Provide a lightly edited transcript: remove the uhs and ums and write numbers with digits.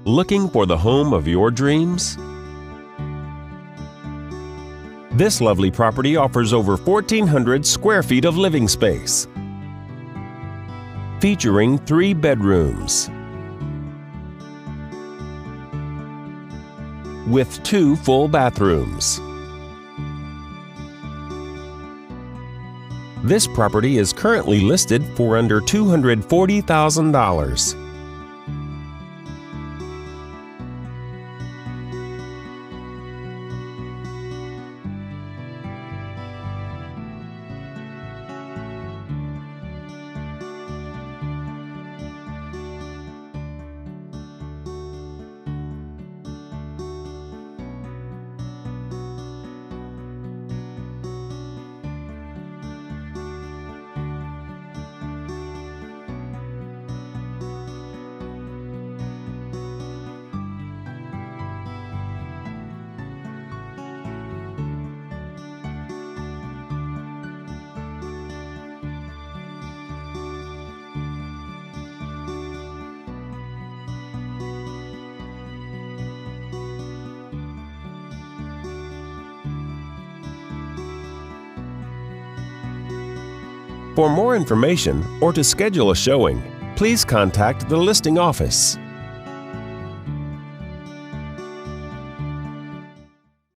Looking for the home of your dreams? This lovely property offers over 1,400 square feet of living space, featuring 3 bedrooms with 2 full bathrooms. This property is currently listed for under $240,000. For more information or to schedule a showing, please contact the listing office.